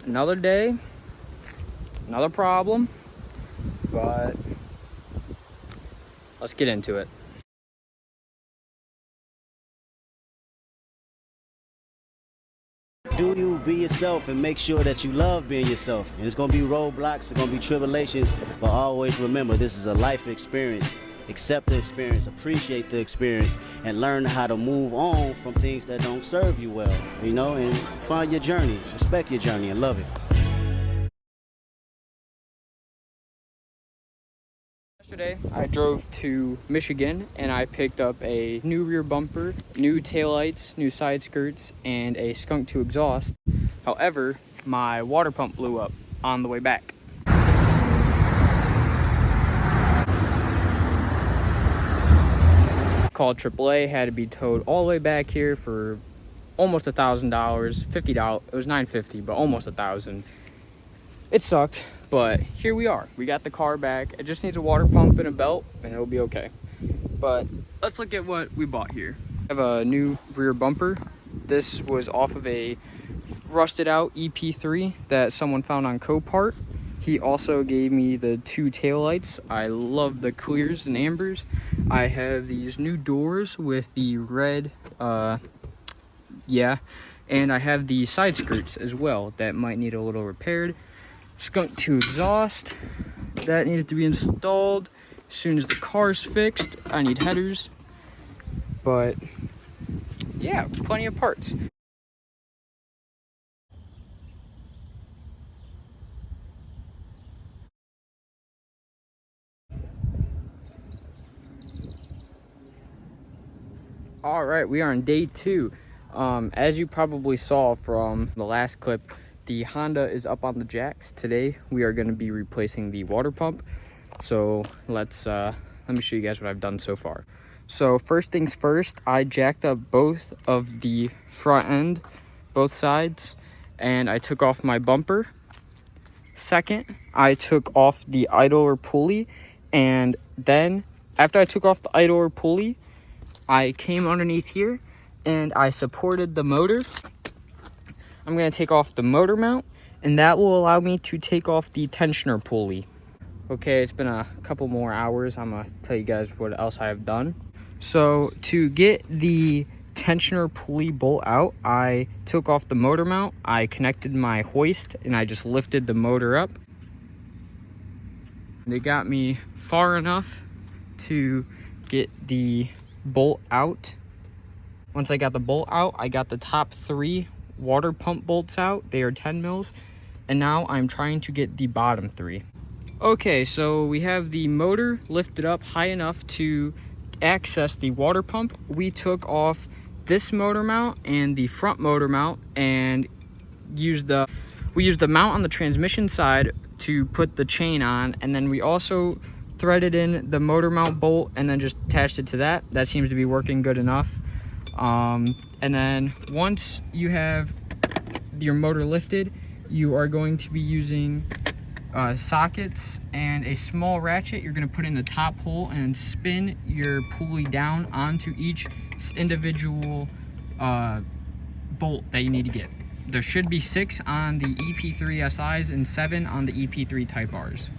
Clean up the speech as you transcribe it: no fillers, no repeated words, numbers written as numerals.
another day, another problem, but let's get into it. Do you be yourself and make sure that you love being yourself. And it's going to be roadblocks, it's going to be tribulations, but always remember this is a life experience. Accept the experience, appreciate the experience, and learn how to move on from things that don't serve you well, you know, and find your journey, respect your journey, and love it. Yesterday, I drove to Michigan and I picked up a new rear bumper, new taillights, new side skirts, and a skunk to exhaust. However, my water pump blew up on the way back. Called AAA, had to be towed all the way back here for almost $1,000, $50. It was $950, but almost $1,000. It sucked, but here we are. We got the car back. It just needs a water pump and a belt, and it'll be okay. But let's look at what we bought here. I have a new rear bumper. This was off of a rusted out EP3 that someone found on Copart. He also gave me the 2 taillights. I love the clears and ambers. I have these new doors with the red, and I have the side skirts as well that might need a little repaired. Skunk to exhaust, that needs to be installed as soon as the car's fixed. I need headers, but yeah, plenty of parts. All right, we are on day 2. As you probably saw from the last clip, the Honda is up on the jacks. Today we are going to be replacing the water pump. So let me show you guys what I've done so far. So first things first, I jacked up both of the front end, both sides, and I took off my bumper. Second, I took off the idler pulley, and then after I took off the idler pulley, I came underneath here and I supported the motor. I'm going to take off the motor mount, and that will allow me to take off the tensioner pulley. Okay, it's been a couple more hours. I'm going to tell you guys what else I have done. So to get the tensioner pulley bolt out, I took off the motor mount, I connected my hoist, and I just lifted the motor up. They got me far enough to get the bolt out. Once I got the bolt out, I got the top 3 water pump bolts out. They are 10 mils, and now I'm trying to get the bottom 3. Okay, so we have the motor lifted up high enough to access the water pump. We took off this motor mount and the front motor mount and we used the mount on the transmission side to put the chain on, and then we also threaded in the motor mount bolt and then just attached it to that. That seems to be working good enough. And then once you have your motor lifted, you are going to be using sockets and a small ratchet. You're going to put in the top hole and spin your pulley down onto each individual bolt that you need to get. There should be 6 on the EP3 SIs and 7 on the EP3 Type Rs.